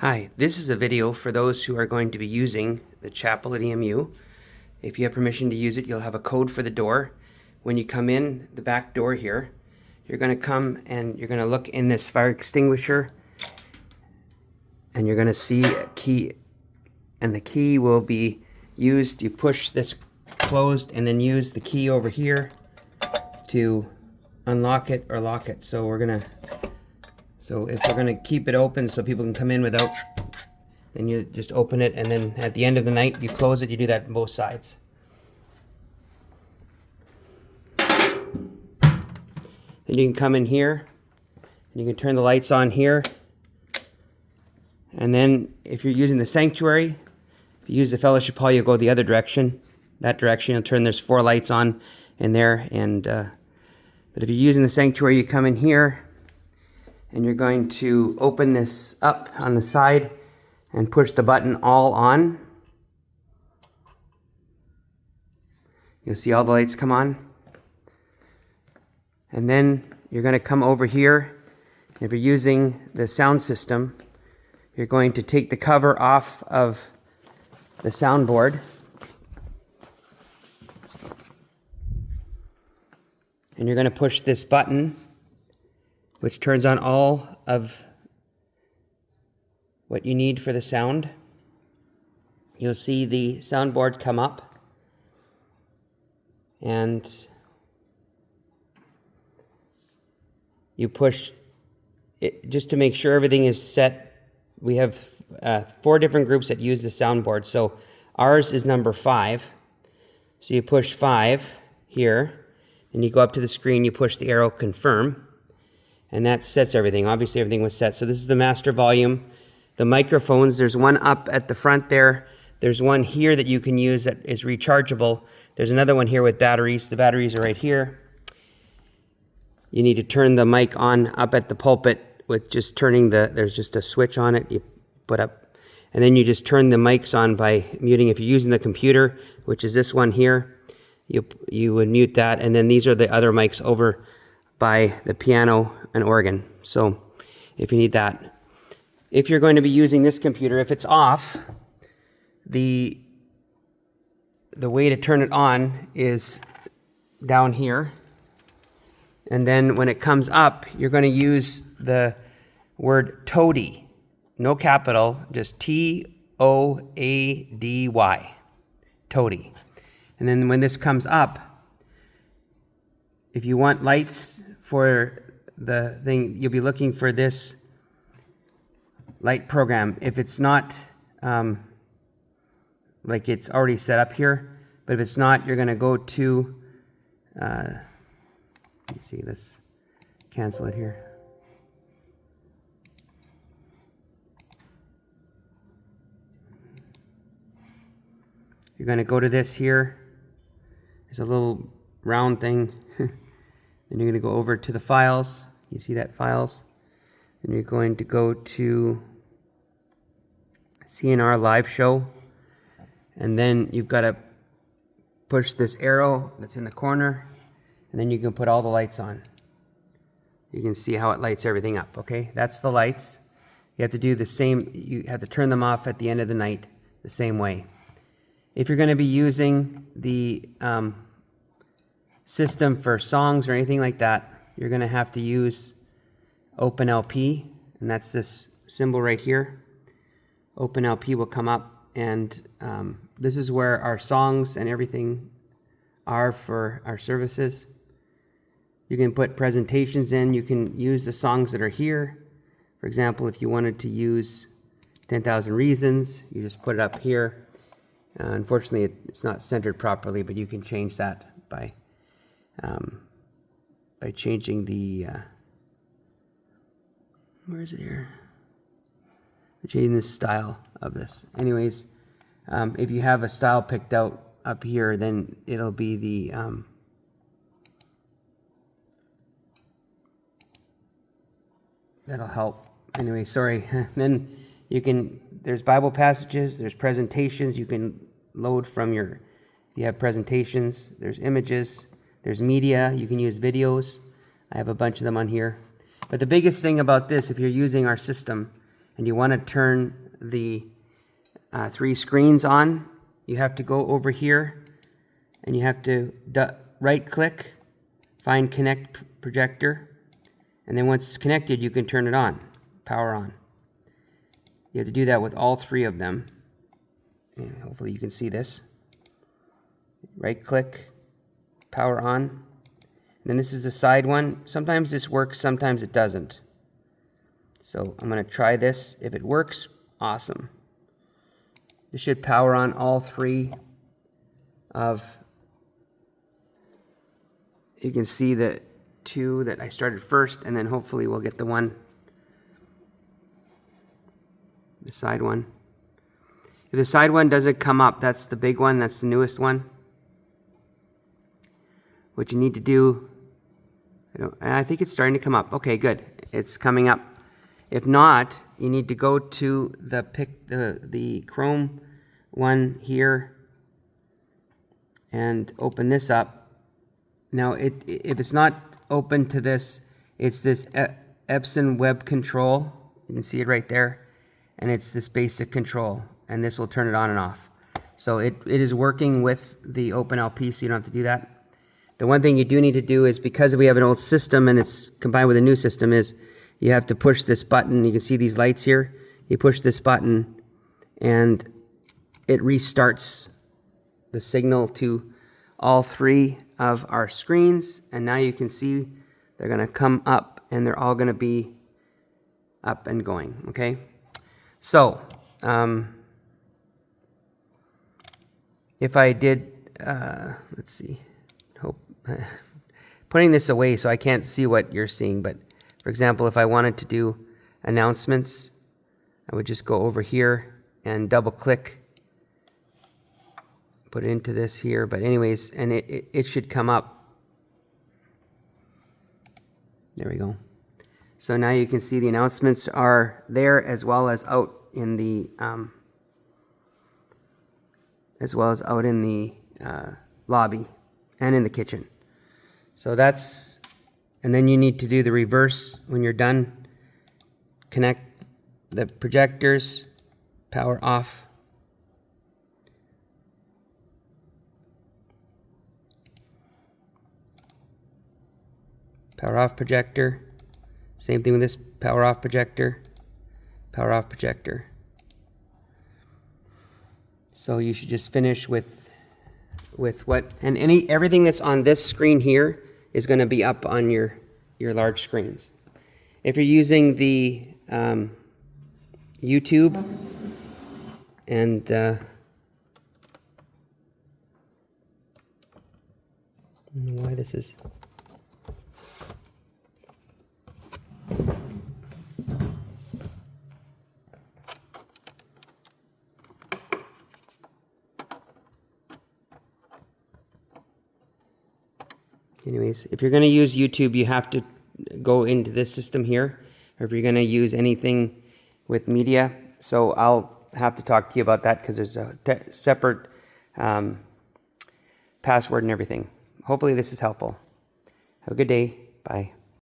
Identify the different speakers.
Speaker 1: Hi, this is a video for those who are going to be using the chapel at EMU. If you have permission to use it, you'll have a code for the door. When you come in the back door here, you're going to come and you're going to look in this fire extinguisher and you're going to see a key, and the key will be used. You push this closed and then use the key over here to unlock it or lock it. So if we're going to keep it open so people can come in without, then you just open it, and then at the end of the night you close it. You do that on both sides. Then you can come in here and you can turn the lights on here. And then if you're using the sanctuary, if you use the fellowship hall, you'll go the other direction. That direction, you'll turn, there's 4 lights on in there. But if you're using the sanctuary, you come in here and you're going to open this up on the side and push the button all on. You'll see all the lights come on. And then you're going to come over here. If you're using the sound system, you're going to take the cover off of the soundboard. And you're going to push this button, which turns on all of what you need for the sound. You'll see the soundboard come up, and you push it just to make sure everything is set. We have 4 different groups that use the soundboard. So ours is number 5. So you push 5 here, and you go up to the screen, you push the arrow confirm. And that sets everything. Obviously, everything was set. So this is the master volume. The microphones, there's one up at the front there. There's one here that you can use that is rechargeable. There's another one here with batteries. The batteries are right here. You need to turn the mic on up at the pulpit with just turning there's just a switch on it. You put up, and then you just turn the mics on by muting. If you're using the computer, which is this one here, you would mute that. And then these are the other mics over by the piano and organ. So if you need that. If you're going to be using this computer, if it's off, the way to turn it on is down here. And then when it comes up, you're going to use the word Toady. No capital, just T-O-A-D-Y. Toady. And then when this comes up, if you want lights for the thing, you'll be looking for this light program. If it's not like it's already set up here, but if it's not, you're going to go to, let's see, let's cancel it here. You're going to go to this here. There's a little round thing. Then you're going to go over to the files. You see that files? And you're going to go to CNR Live Show. And then you've got to push this arrow that's in the corner. And then you can put all the lights on. You can see how it lights everything up, okay? That's the lights. You have to do the same. You have to turn them off at the end of the night the same way. If you're going to be using the system for songs or anything like that, you're going to have to use OpenLP, and that's this symbol right here. OpenLP will come up, and this is where our songs and everything are for our services. You can put presentations in. You can use the songs that are here. For example, if you wanted to use 10,000 Reasons, you just put it up here. Unfortunately, it's not centered properly, but you can change that by changing the, where is it here? Changing the style of this. Anyways, if you have a style picked out up here, then it'll be the, that'll help. Anyway, sorry. Then you can, there's Bible passages, there's presentations, you can load from you have presentations, there's images, there's media, you can use videos. I have a bunch of them on here. But the biggest thing about this, if you're using our system, and you want to turn the 3 screens on, you have to go over here and you have to right click, find connect projector, and then once it's connected you can turn it on, power on. You have to do that with all 3 of them. And hopefully you can see this. Right click, power on. And then this is the side one. Sometimes this works, sometimes it doesn't. So I'm going to try this. If it works, awesome. This should power on all 3 of, you can see the 2 that I started first, and then hopefully we'll get the one, the side one. If the side one doesn't come up, that's the big one, that's the newest one. What you need to do, I think it's starting to come up. Okay, good. It's coming up. If not, you need to go to the Chrome one here and open this up. Now, if it's not open to this, it's this Epson Web Control. You can see it right there. And it's this basic control. And this will turn it on and off. So it is working with the OpenLP, so you don't have to do that. The one thing you do need to do is, because we have an old system and it's combined with a new system, is you have to push this button. You can see these lights here. You push this button and it restarts the signal to all 3 of our screens. And now you can see they're going to come up and they're all going to be up and going. Okay. So, if I did, let's see, putting this away so I can't see what you're seeing, but for example, if I wanted to do announcements, I would just go over here and double click, put it into this here, but anyways, and it should come up. There we go. So now you can see the announcements are there, as well as out in the lobby and in the kitchen. So that's, and then you need to do the reverse when you're done. Connect the projectors, power off. Power off projector. Same thing with this, power off projector, power off projector. So you should just finish with what, and everything that's on this screen here is going to be up on your large screens. If you're using the YouTube and I don't know why this is. Anyways, if you're going to use YouTube, you have to go into this system here, or if you're going to use anything with media. So I'll have to talk to you about that, because there's a separate password and everything. Hopefully this is helpful. Have a good day. Bye.